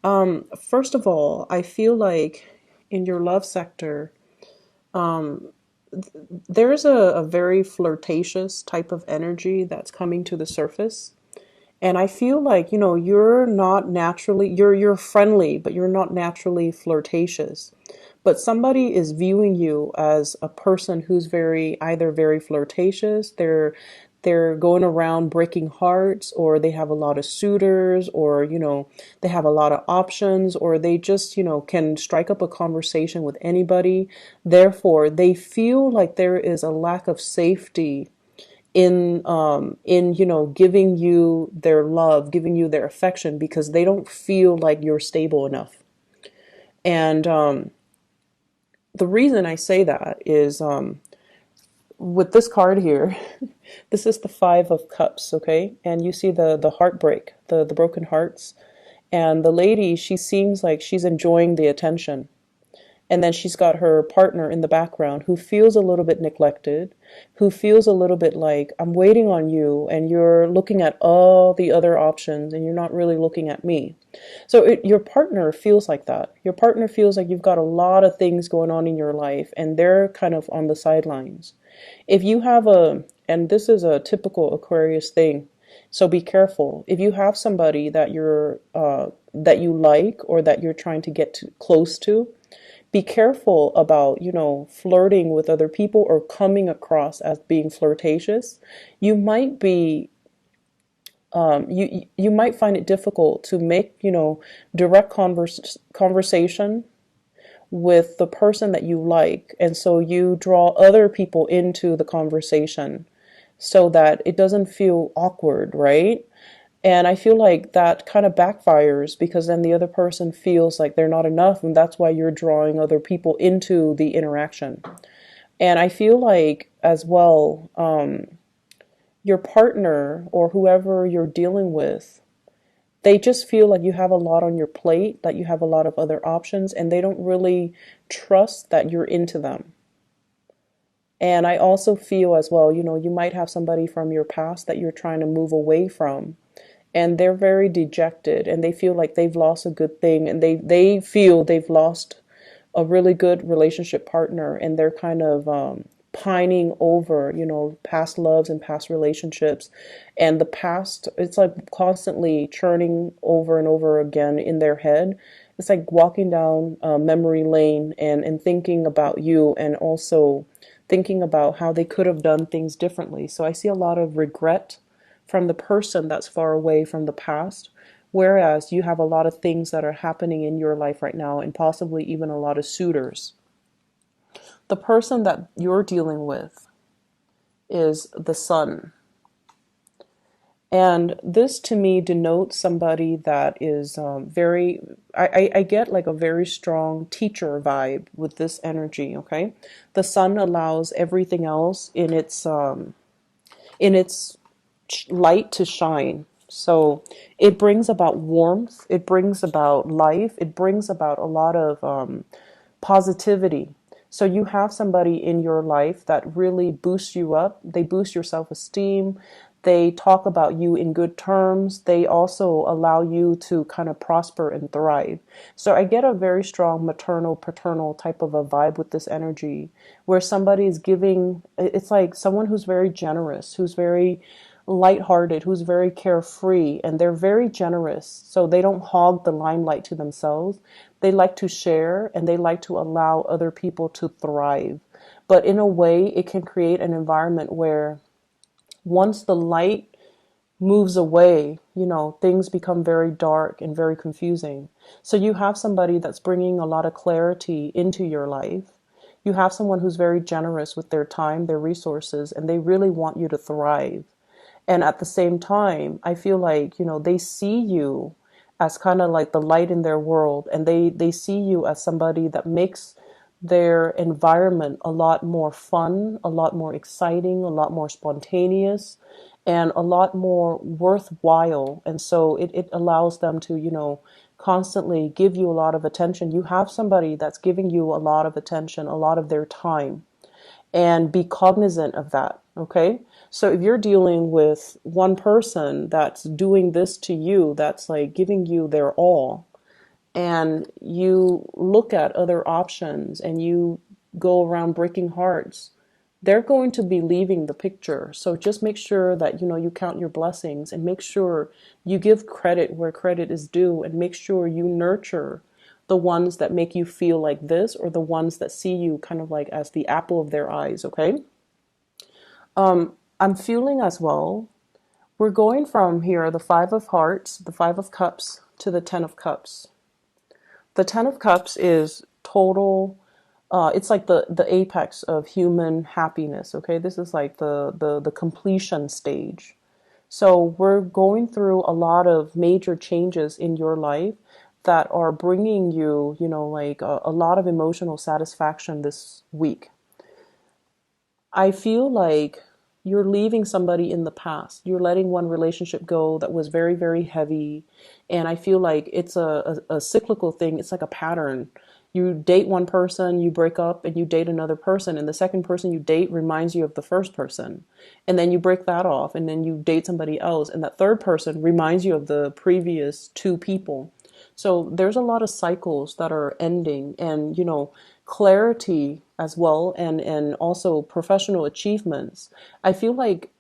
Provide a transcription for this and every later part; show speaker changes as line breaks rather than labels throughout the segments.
First of all, I feel like in your love sector, um, there's a very flirtatious type of energy that's coming to the surface. And I feel like, you're not naturally, you're friendly, but you're not naturally flirtatious. But somebody is viewing you as a person who's either very flirtatious, they're going around breaking hearts, or they have a lot of suitors, or, they have a lot of options, or they just, can strike up a conversation with anybody. Therefore, they feel like there is a lack of safety in giving you their love, giving you their affection, because they don't feel like you're stable enough. And the reason I say that is, with this card here, this is the Five of Cups, okay? And you see the heartbreak, the broken hearts. And the lady, she seems like she's enjoying the attention. And then she's got her partner in the background who feels a little bit neglected, who feels a little bit like, I'm waiting on you, and you're looking at all the other options, and you're not really looking at me. So your partner feels like that. Your partner feels like you've got a lot of things going on in your life, and they're kind of on the sidelines. If you have and this is a typical Aquarius thing, so be careful. If you have somebody that you like, or that you're trying to get close to, be careful about, flirting with other people or coming across as being flirtatious. You might be, you might find it difficult to make, direct conversation with the person that you like. And so you draw other people into the conversation so that it doesn't feel awkward, right? And I feel like that kind of backfires, because then the other person feels like they're not enough, and that's why you're drawing other people into the interaction. And I feel like, as well, your partner or whoever you're dealing with, they just feel like you have a lot on your plate, that you have a lot of other options, and they don't really trust that you're into them. And I also feel as well, you might have somebody from your past that you're trying to move away from, and they're very dejected, and they feel like they've lost a good thing, and they feel they've lost a really good relationship partner, and they're kind of pining over, past loves and past relationships. And the past, it's like constantly churning over and over again in their head. It's like walking down memory lane, and thinking about you, and also thinking about how they could have done things differently. So I see a lot of regret from the person that's far away from the past, whereas you have a lot of things that are happening in your life right now, and possibly even a lot of suitors. The person that you're dealing with is the Sun. And this to me denotes somebody that is I get like a very strong teacher vibe with this energy, okay? The Sun allows everything else in its light to shine. So it brings about warmth, it brings about life, it brings about a lot of positivity. So you have somebody in your life that really boosts you up. They boost your self-esteem. They talk about you in good terms. They also allow you to kind of prosper and thrive. So I get a very strong maternal, paternal type of a vibe with this energy, where somebody is giving, it's like someone who's very generous, who's very lighthearted, who's very carefree, and they're very generous. So they don't hog the limelight to themselves. They like to share, and they like to allow other people to thrive. But in a way, it can create an environment where once the light moves away, things become very dark and very confusing. So you have somebody that's bringing a lot of clarity into your life. You have someone who's very generous with their time, their resources, and they really want you to thrive. And at the same time, I feel like, they see you as kind of like the light in their world, and they see you as somebody that makes their environment a lot more fun, a lot more exciting, a lot more spontaneous, and a lot more worthwhile. And so it allows them to, constantly give you a lot of attention. You have somebody that's giving you a lot of attention, a lot of their time, and be cognizant of that. Okay. So if you're dealing with one person that's doing this to you, that's like giving you their all, and you look at other options and you go around breaking hearts, they're going to be leaving the picture. So just make sure that, you count your blessings, and make sure you give credit where credit is due, and make sure you nurture the ones that make you feel like this, or the ones that see you kind of like as the apple of their eyes, okay? I'm feeling as well, we're going from here, the Five of Hearts, the Five of Cups, to the Ten of Cups. The Ten of Cups is total, it's like the apex of human happiness, okay? This is like the completion stage. So we're going through a lot of major changes in your life that are bringing you, like a lot of emotional satisfaction this week. I feel like you're leaving somebody in the past. You're letting one relationship go that was very, very heavy. And I feel like it's a cyclical thing. It's like a pattern. You date one person, you break up, and you date another person. And the second person you date reminds you of the first person. And then you break that off, and then you date somebody else. And that third person reminds you of the previous two people. So there's a lot of cycles that are ending, and clarity as well, and also professional achievements. I feel like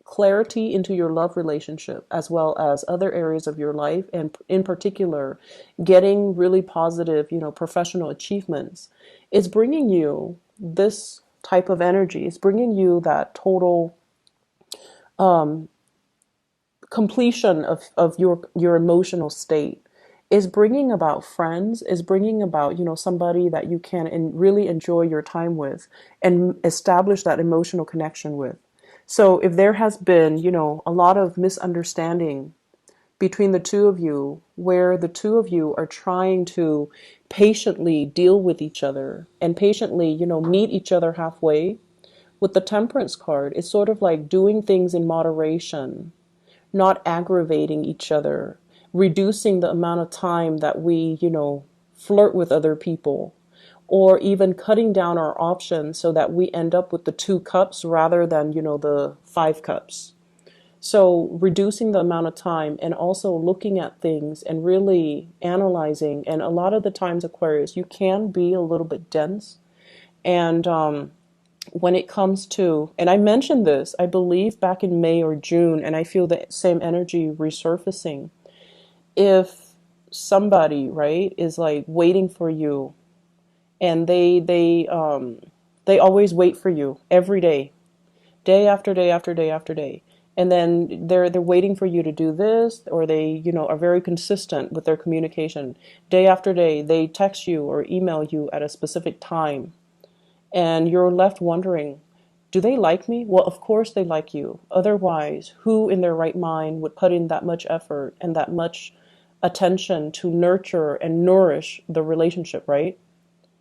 clarity into your love relationship as well as other areas of your life, and in particular getting really positive, professional achievements, is bringing you this type of energy. It's bringing you that total completion of your emotional state. Is bringing about friends, is bringing about, somebody that you can really enjoy your time with and establish that emotional connection with. So if there has been, a lot of misunderstanding between the two of you, where the two of you are trying to patiently deal with each other and patiently, meet each other halfway, with the Temperance card, it's sort of like doing things in moderation, not aggravating each other, reducing the amount of time that we, flirt with other people, or even cutting down our options so that we end up with the two cups rather than, the five cups. So reducing the amount of time, and also looking at things and really analyzing. And a lot of the times, Aquarius, you can be a little bit dense. And when it comes to, and I mentioned this, I believe back in May or June, and I feel the same energy resurfacing. If somebody, right, is like waiting for you, and they always wait for you every day, day after day after day after day, and then they're waiting for you to do this, or they, are very consistent with their communication. Day after day, they text you or email you at a specific time, and you're left wondering, do they like me? Well, of course they like you. Otherwise, who in their right mind would put in that much effort and that much attention to nurture and nourish the relationship, right?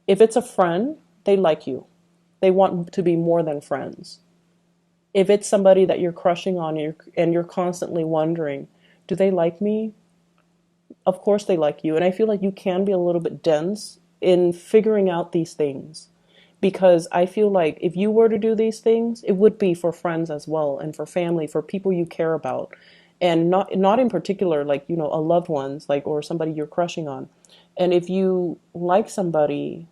If it's a friend, they like you. They want to be more than friends. If it's somebody that you're crushing on, and you're constantly wondering, do they like me? Of course they like you. And I feel like you can be a little bit dense in figuring out these things. Because I feel like if you were to do these things, it would be for friends as well, and for family, for people you care about. And not in particular, like, a loved ones, like, or somebody you're crushing on. And if you like somebody,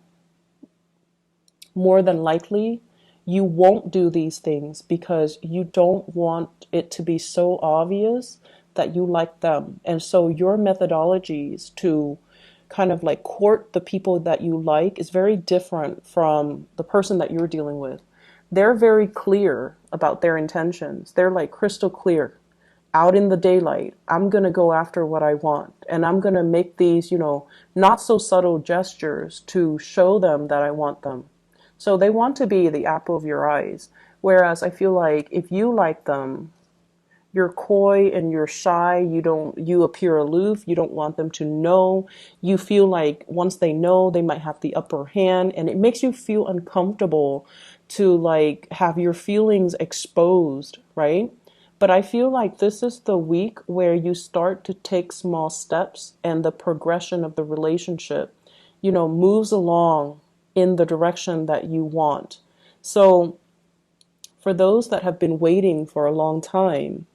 more than likely, you won't do these things because you don't want it to be so obvious that you like them. And so your methodologies to kind of like court the people that you like is very different from the person that you're dealing with. They're very clear about their intentions. They're like crystal clear. Out in the daylight, I'm going to go after what I want. And I'm going to make these, not so subtle gestures to show them that I want them. So they want to be the apple of your eyes. Whereas I feel like if you like them, you're coy and you're shy. You appear aloof. You don't want them to know. You feel like once they know, they might have the upper hand, and it makes you feel uncomfortable to like have your feelings exposed, right? But I feel like this is the week where you start to take small steps, and the progression of the relationship, moves along in the direction that you want. So for those that have been waiting for a long time,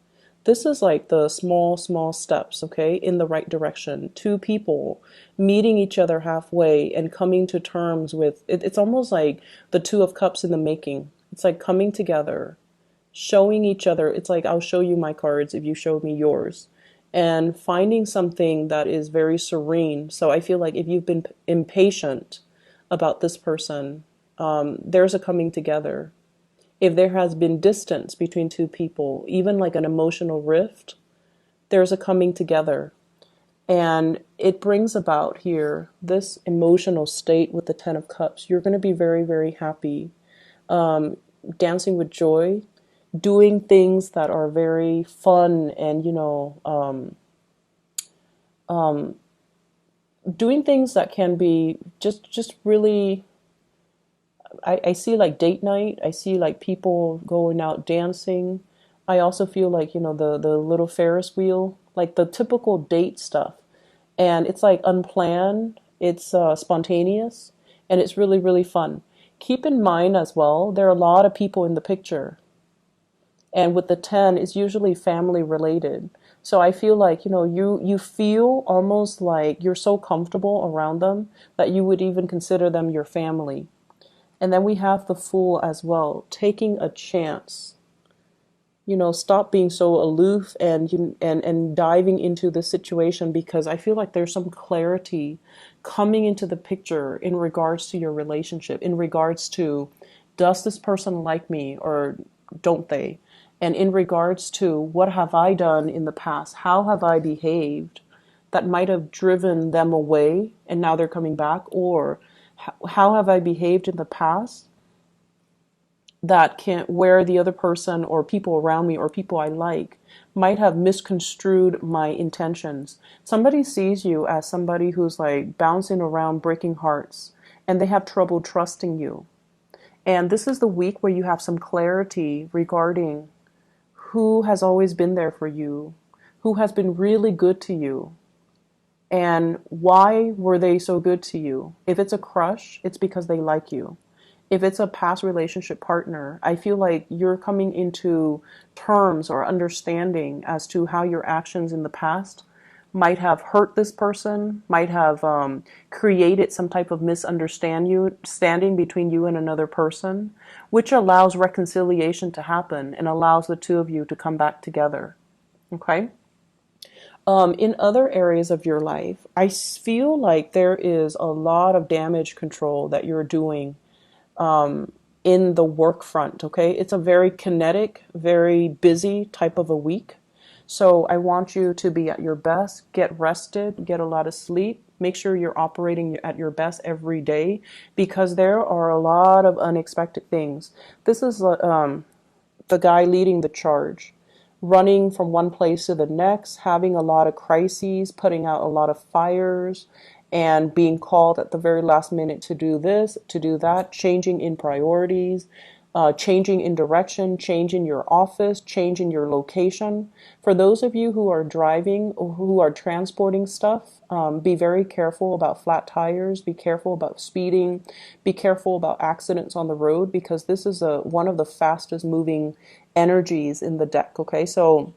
This is like the small, small steps, okay, in the right direction. Two people meeting each other halfway and coming to terms with it. It's almost like the Two of Cups in the making. It's like coming together, showing each other. It's like, I'll show you my cards if you show me yours, and finding something that is very serene. So I feel like if you've been impatient about this person, there's a coming together. If there has been distance between two people, even like an emotional rift, there's a coming together. And it brings about here this emotional state with the Ten of Cups. You're going to be very, very happy, dancing with joy, doing things that are very fun, and doing things that can be just really. I see like date night. I see like people going out dancing. I also feel like, the little Ferris wheel, like the typical date stuff. And it's like unplanned, it's spontaneous, and it's really, really fun. Keep in mind as well, there are a lot of people in the picture. And with the 10, it's usually family related. So I feel like, you feel almost like you're so comfortable around them that you would even consider them your family. And then we have the Fool as well, taking a chance. Stop being so aloof and diving into the situation, because I feel like there's some clarity coming into the picture in regards to your relationship, in regards to, does this person like me or don't they? And in regards to, what have I done in the past? How have I behaved that might have driven them away and now they're coming back? Or how have I behaved in the past that can't, where the other person or people around me or people I like might have misconstrued my intentions. Somebody sees you as somebody who's like bouncing around breaking hearts, and they have trouble trusting you. And this is the week where you have some clarity regarding who has always been there for you, who has been really good to you, and why were they so good to you. If it's a crush, it's because they like you. If it's a past relationship partner, I feel like you're coming into terms or understanding as to how your actions in the past might have hurt this person, might have created some type of misunderstanding between you and another person, which allows reconciliation to happen and allows the two of you to come back together. Okay? In other areas of your life, I feel like there is a lot of damage control that you're doing in the work front, okay? It's a very kinetic, very busy type of a week. So I want you to be at your best, get rested, get a lot of sleep. Make sure you're operating at your best every day, because there are a lot of unexpected things. This is the guy leading the charge, running from one place to the next, having a lot of crises, putting out a lot of fires, and being called at the very last minute to do this, to do that, changing in priorities, changing in direction, changing your office, changing your location. For those of you who are driving or who are transporting stuff, be very careful about flat tires, be careful about speeding, be careful about accidents on the road, because this is one of the fastest moving energies in the deck, okay? So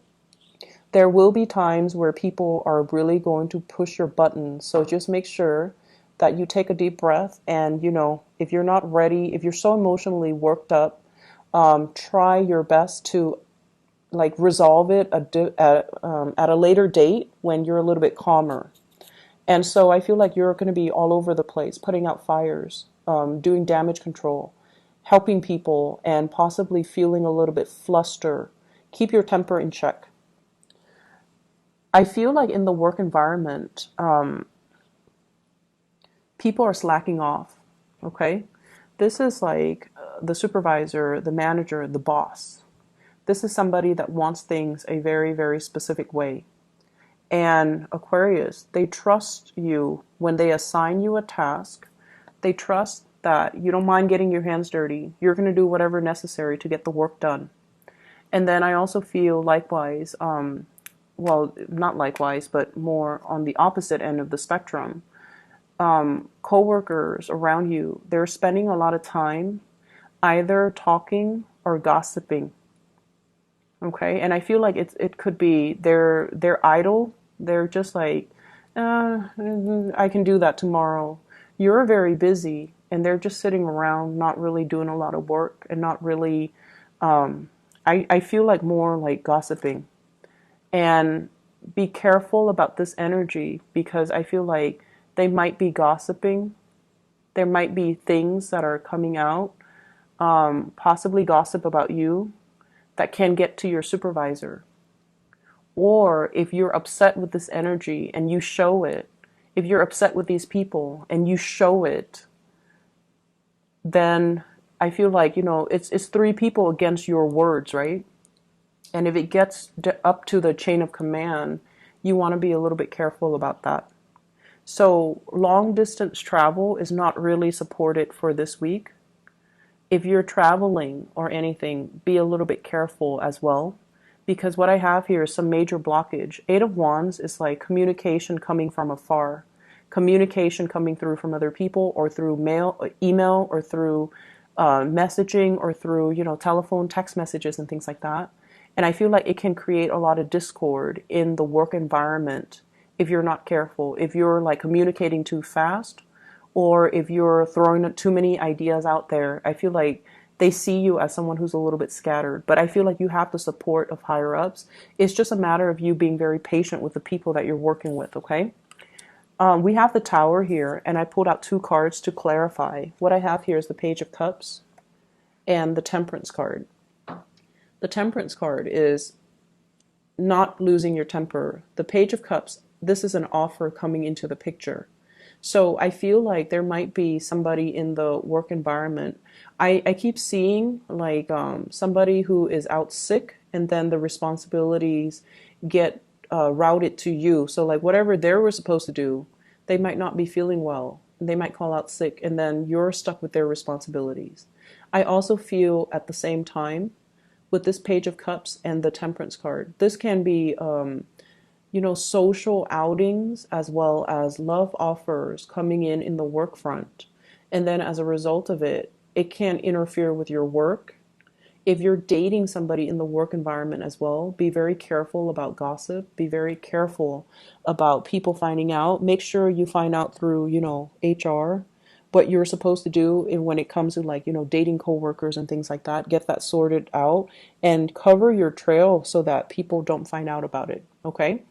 there will be times where people are really going to push your buttons. So just make sure that you take a deep breath, and, if you're not ready, if you're so emotionally worked up, try your best to like resolve it at a later date when you're a little bit calmer. And so I feel like you're going to be all over the place, putting out fires, doing damage control, helping people, and possibly feeling a little bit flustered. Keep your temper in check. I feel like in the work environment, people are slacking off, okay? This is like the supervisor, the manager, the boss. This is somebody that wants things a very, very specific way. And Aquarius, they trust you when they assign you a task. They trust that you don't mind getting your hands dirty. You're going to do whatever necessary to get the work done. And then I also feel likewise, well, not likewise, but more on the opposite end of the spectrum. Coworkers around you, they're spending a lot of time either talking or gossiping. Okay, and I feel like it could be they're idle. They're just like, I can do that tomorrow. You're very busy, and they're just sitting around, not really doing a lot of work, and not really. I feel like more like gossiping, and be careful about this energy because I feel like they might be gossiping. There might be things that are coming out, possibly gossip about you that can get to your supervisor. Or if you're upset with this energy and you show it, if you're upset with these people and you show it, then I feel like, it's three people against your words, right? And if it gets up to the chain of command, you want to be a little bit careful about that. So long distance travel is not really supported for this week. If you're traveling or anything, be a little bit careful as well. Because what I have here is some major blockage. Eight of Wands is like communication coming from afar, communication coming through from other people or through mail, email, or through messaging, or through, telephone, text messages, and things like that. And I feel like it can create a lot of discord in the work environment if you're not careful. If you're like communicating too fast, or if you're throwing too many ideas out there, I feel like they see you as someone who's a little bit scattered. But I feel like you have the support of higher ups. It's just a matter of you being very patient with the people that you're working with, okay? We have the Tower here, and I pulled out two cards to clarify. What I have here is the Page of Cups and the Temperance card. The Temperance card is not losing your temper. The Page of Cups, this is an offer coming into the picture. So I feel like there might be somebody in the work environment. I keep seeing like somebody who is out sick, and then the responsibilities get routed to you. So like whatever they were supposed to do, they might not be feeling well. They might call out sick, and then you're stuck with their responsibilities. I also feel at the same time with this Page of Cups and the Temperance card, this can be social outings as well as love offers coming in the work front. And then as a result of it, it can interfere with your work. If you're dating somebody in the work environment as well, be very careful about gossip. Be very careful about people finding out. Make sure you find out through, HR, what you're supposed to do when it comes to like, dating coworkers and things like that. Get that sorted out and cover your trail so that people don't find out about it. Okay.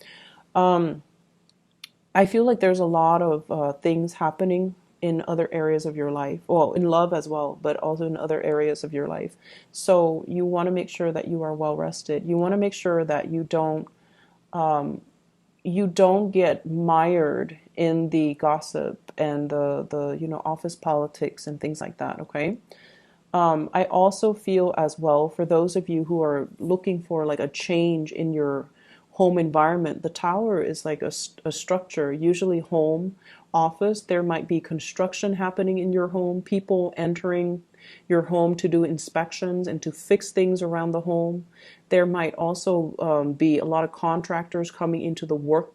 I feel like there's a lot of things happening in other areas of your life. Well, in love as well, but also in other areas of your life. So you want to make sure that you are well rested. You want to make sure that you don't get mired in the gossip and the office politics and things like that. Okay. I also feel as well for those of you who are looking for like a change in your home environment, the Tower is like a structure, usually home, office. There might be construction happening in your home, people entering your home to do inspections and to fix things around the home. There might also be a lot of contractors coming into the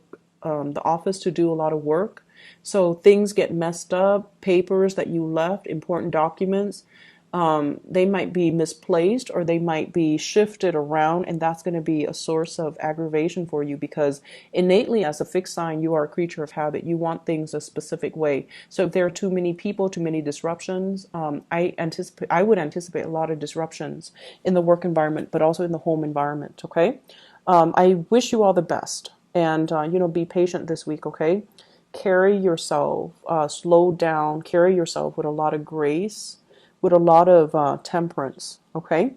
office to do a lot of work. So things get messed up, papers that you left, important documents, they might be misplaced or they might be shifted around, and that's going to be a source of aggravation for you because innately, as a fixed sign, you are a creature of habit. You want things a specific way. So if there are too many people, too many disruptions, I would anticipate a lot of disruptions in the work environment, but also in the home environment. Okay, I wish you all the best, and be patient this week. Okay, carry yourself, slow down, carry yourself with a lot of grace, with a lot of temperance, okay?